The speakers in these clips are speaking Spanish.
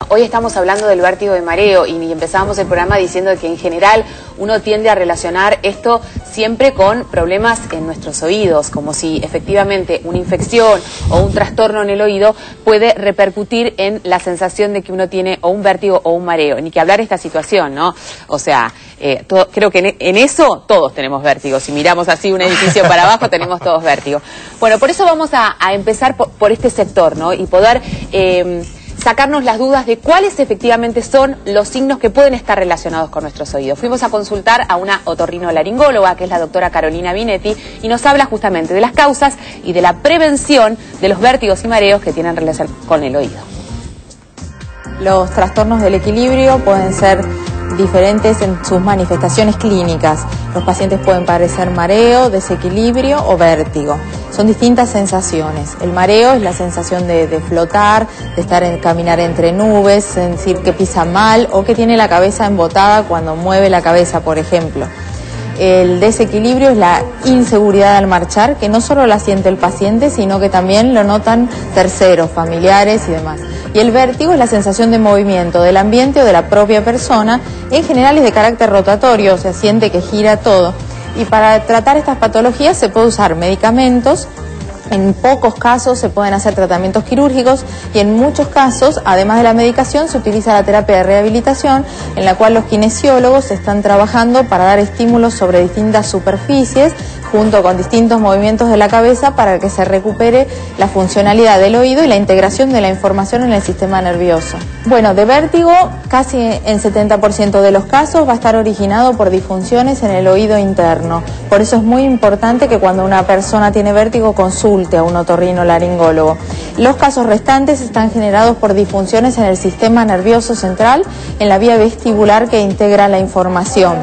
Hoy estamos hablando del vértigo de mareo y empezábamos el programa diciendo que en general uno tiende a relacionar esto siempre con problemas en nuestros oídos, como si efectivamente una infección o un trastorno en el oído puede repercutir en la sensación de que uno tiene o un vértigo o un mareo. Ni que hablar de esta situación, ¿no? O sea, creo que en eso todos tenemos vértigo. Si miramos así un edificio para abajo tenemos todos vértigo. Bueno, por eso vamos a empezar por este sector, ¿no? Y poder sacarnos las dudas de cuáles efectivamente son los signos que pueden estar relacionados con nuestros oídos. Fuimos a consultar a una otorrinolaringóloga, que es la doctora Carolina Binetti, y nos habla justamente de las causas y de la prevención de los vértigos y mareos que tienen relación con el oído. Los trastornos del equilibrio pueden ser diferentes en sus manifestaciones clínicas. Los pacientes pueden padecer mareo, desequilibrio o vértigo. Son distintas sensaciones. El mareo es la sensación de flotar, de caminar entre nubes, sentir que pisa mal o que tiene la cabeza embotada cuando mueve la cabeza, por ejemplo. El desequilibrio es la inseguridad al marchar, que no solo la siente el paciente, sino que también lo notan terceros, familiares y demás. Y el vértigo es la sensación de movimiento del ambiente o de la propia persona. En general es de carácter rotatorio, o sea, siente que gira todo. Y para tratar estas patologías se puede usar medicamentos. En pocos casos se pueden hacer tratamientos quirúrgicos y en muchos casos, además de la medicación, se utiliza la terapia de rehabilitación, en la cual los kinesiólogos están trabajando para dar estímulos sobre distintas superficies, junto con distintos movimientos de la cabeza para que se recupere la funcionalidad del oído y la integración de la información en el sistema nervioso. Bueno, de vértigo, casi en 70% de los casos va a estar originado por disfunciones en el oído interno. Por eso es muy importante que cuando una persona tiene vértigo consulte a un otorrinolaringólogo. Los casos restantes están generados por disfunciones en el sistema nervioso central, en la vía vestibular que integra la información.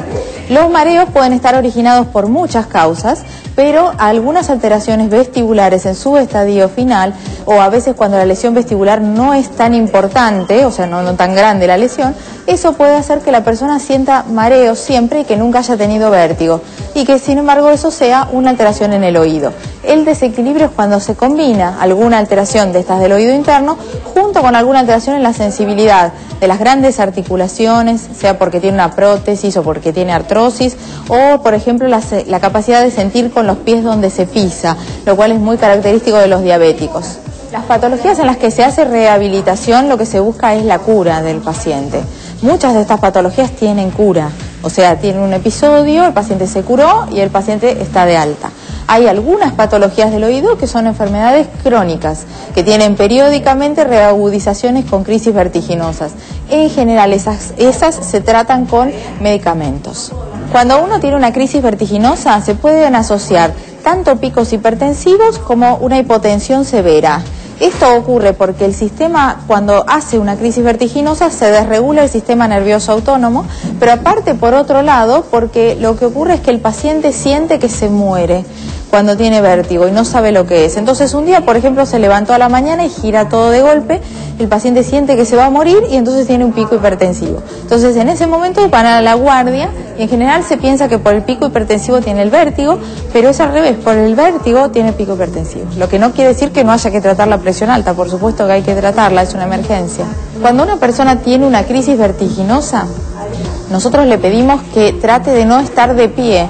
Los mareos pueden estar originados por muchas causas, pero algunas alteraciones vestibulares en su estadio final, o a veces cuando la lesión vestibular no es tan importante, o sea, no tan grande la lesión, eso puede hacer que la persona sienta mareos siempre y que nunca haya tenido vértigo, y que sin embargo eso sea una alteración en el oído. El desequilibrio es cuando se combina alguna alteración de estas del oído interno junto con alguna alteración en la sensibilidad de las grandes articulaciones, sea porque tiene una prótesis o porque tiene artrosis, o por ejemplo la capacidad de sentir con los pies donde se pisa, lo cual es muy característico de los diabéticos. Las patologías en las que se hace rehabilitación, lo que se busca es la cura del paciente. Muchas de estas patologías tienen cura, o sea, tienen un episodio, el paciente se curó y el paciente está de alta. Hay algunas patologías del oído que son enfermedades crónicas, que tienen periódicamente reagudizaciones con crisis vertiginosas. En general esas se tratan con medicamentos. Cuando uno tiene una crisis vertiginosa se pueden asociar tanto picos hipertensivos como una hipotensión severa. Esto ocurre porque el sistema, cuando hace una crisis vertiginosa, se desregula el sistema nervioso autónomo, pero aparte, por otro lado, porque lo que ocurre es que el paciente siente que se muere cuando tiene vértigo y no sabe lo que es. Entonces un día, por ejemplo, se levantó a la mañana y gira todo de golpe, el paciente siente que se va a morir y entonces tiene un pico hipertensivo. Entonces en ese momento van a la guardia y en general se piensa que por el pico hipertensivo tiene el vértigo, pero es al revés, por el vértigo tiene pico hipertensivo. Lo que no quiere decir que no haya que tratar la presión alta, por supuesto que hay que tratarla, es una emergencia. Cuando una persona tiene una crisis vertiginosa, nosotros le pedimos que trate de no estar de pie.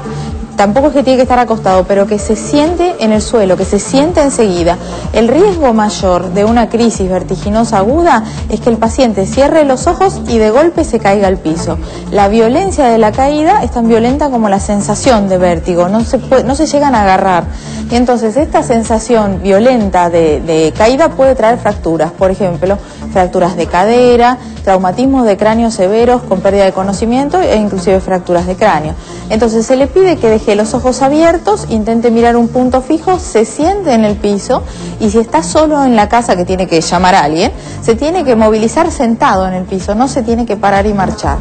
Tampoco es que tiene que estar acostado, pero que se siente en el suelo, que se siente enseguida. El riesgo mayor de una crisis vertiginosa aguda es que el paciente cierre los ojos y de golpe se caiga al piso. La violencia de la caída es tan violenta como la sensación de vértigo, no se llegan a agarrar. Y entonces esta sensación violenta de caída puede traer fracturas, por ejemplo, fracturas de cadera, traumatismos de cráneo severos con pérdida de conocimiento e inclusive fracturas de cráneo. Entonces se le pide que deje los ojos abiertos, intente mirar un punto fijo, se siente en el piso y si está solo en la casa, que tiene que llamar a alguien, se tiene que movilizar sentado en el piso, no se tiene que parar y marchar.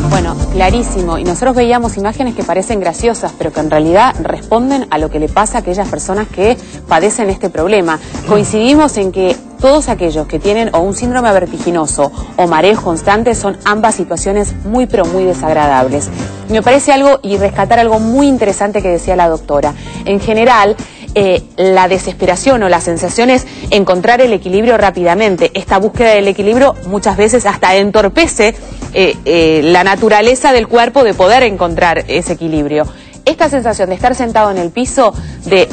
Bueno, clarísimo. Y nosotros veíamos imágenes que parecen graciosas, pero que en realidad responden a lo que le pasa a aquellas personas que padecen este problema. Coincidimos en que todos aquellos que tienen o un síndrome vertiginoso o mareos constantes son ambas situaciones muy pero muy desagradables. Me parece algo y rescatar algo muy interesante que decía la doctora. En general, la desesperación o la sensación es encontrar el equilibrio rápidamente. Esta búsqueda del equilibrio muchas veces hasta entorpece la naturaleza del cuerpo de poder encontrar ese equilibrio. Esta sensación de estar sentado en el piso, de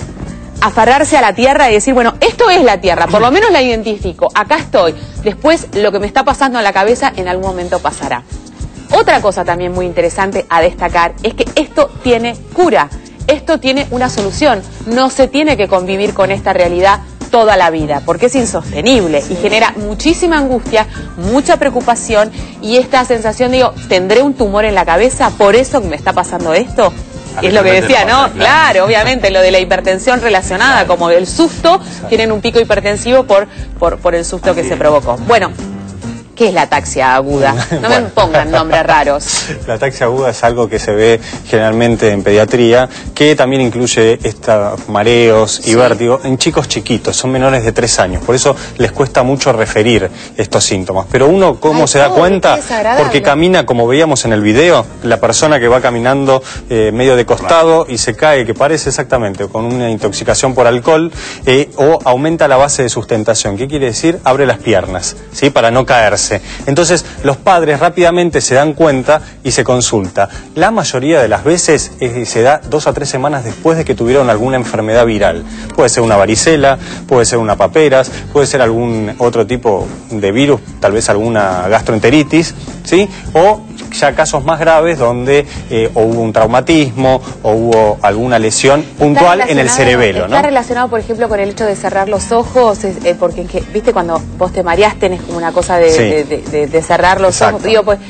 aferrarse a la tierra y decir, bueno, esto es la tierra, por lo menos la identifico, acá estoy. Después lo que me está pasando en la cabeza en algún momento pasará. Otra cosa también muy interesante a destacar es que esto tiene cura, esto tiene una solución, no se tiene que convivir con esta realidad toda la vida, porque es insostenible y genera muchísima angustia, mucha preocupación y esta sensación, digo, ¿tendré un tumor en la cabeza? ¿Por eso me está pasando esto? Es lo que decía, ¿no? Claro, obviamente, lo de la hipertensión relacionada, como el susto, tienen un pico hipertensivo por el susto que se provocó. Bueno, ¿qué es la ataxia aguda? No me pongan nombres raros. La ataxia aguda es algo que se ve generalmente en pediatría, que también incluye estos mareos y vértigo en chicos chiquitos, son menores de 3 años. Por eso les cuesta mucho referir estos síntomas. Pero uno, ¿cómo se da cuenta? Porque camina, como veíamos en el video, la persona que va caminando medio de costado y se cae, que parece exactamente con una intoxicación por alcohol, o aumenta la base de sustentación. ¿Qué quiere decir? Abre las piernas, ¿sí? Para no caerse. Entonces los padres rápidamente se dan cuenta y se consulta. La mayoría de las veces se da 2 a 3 semanas después de que tuvieron alguna enfermedad viral. Puede ser una varicela, puede ser una paperas, puede ser algún otro tipo de virus, tal vez alguna gastroenteritis, ¿sí? O ya casos más graves donde o hubo un traumatismo o hubo alguna lesión puntual en el cerebelo, ¿no? ¿Está relacionado, por ejemplo, con el hecho de cerrar los ojos? Porque, viste, cuando vos te mareás tenés como una cosa de cerrar los ojos. Digo, pues,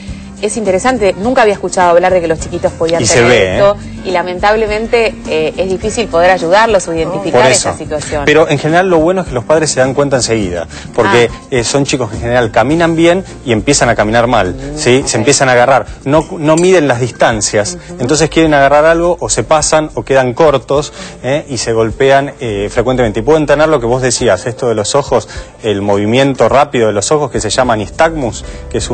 es interesante, nunca había escuchado hablar de que los chiquitos podían tener esto, y lamentablemente es difícil poder ayudarlos o identificar esa situación. Pero en general lo bueno es que los padres se dan cuenta enseguida, porque son chicos que en general caminan bien y empiezan a caminar mal, ¿sí? Se empiezan a agarrar, no miden las distancias, entonces quieren agarrar algo o se pasan o quedan cortos y se golpean frecuentemente. Y pueden tener lo que vos decías, esto de los ojos, el movimiento rápido de los ojos que se llama nistagmus, que es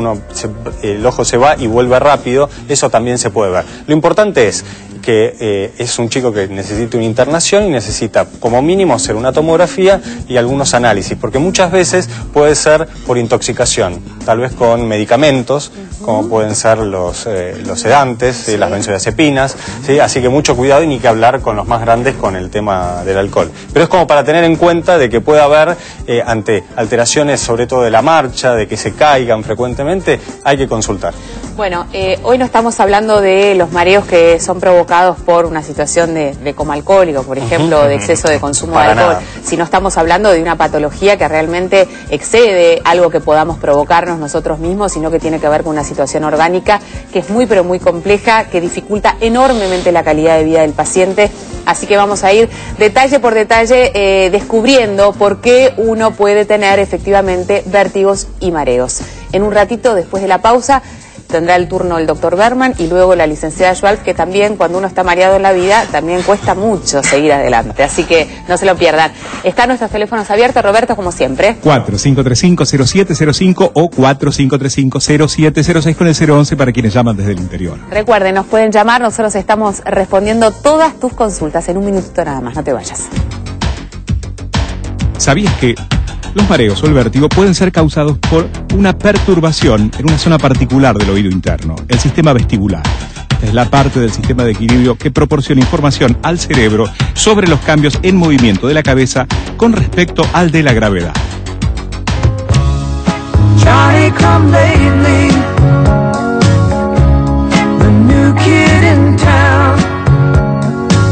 el ojo se va y vuelve rápido, eso también se puede ver. Lo importante es que es un chico que necesita una internación y necesita como mínimo hacer una tomografía y algunos análisis, porque muchas veces puede ser por intoxicación, tal vez con medicamentos, como pueden ser los sedantes, las benzodiazepinas, ¿sí? Así que mucho cuidado y ni que hablar con los más grandes con el tema del alcohol. Pero es como para tener en cuenta de que puede haber, ante alteraciones sobre todo de la marcha, de que se caigan frecuentemente, hay que consultar. Bueno, hoy no estamos hablando de los mareos que son provocados por una situación de coma alcohólico, por ejemplo, o de exceso de consumo de alcohol, sino estamos hablando de una patología que realmente excede algo que podamos provocarnos nosotros mismos, sino que tiene que ver con una situación orgánica que es muy pero muy compleja, que dificulta enormemente la calidad de vida del paciente. Así que vamos a ir detalle por detalle descubriendo por qué uno puede tener efectivamente vértigos y mareos. En un ratito, después de la pausa, tendrá el turno el doctor Berman y luego la licenciada Schwalf, que también cuando uno está mareado en la vida, también cuesta mucho seguir adelante. Así que no se lo pierdan. Están nuestros teléfonos abiertos, Roberto, como siempre. 4535-0705 o 4535-0706 con el 011 para quienes llaman desde el interior. Recuerden, nos pueden llamar, nosotros estamos respondiendo todas tus consultas en un minutito nada más, no te vayas. ¿Sabías que los mareos o el vértigo pueden ser causados por una perturbación en una zona particular del oído interno, el sistema vestibular? Esta es la parte del sistema de equilibrio que proporciona información al cerebro sobre los cambios en movimiento de la cabeza con respecto al de la gravedad.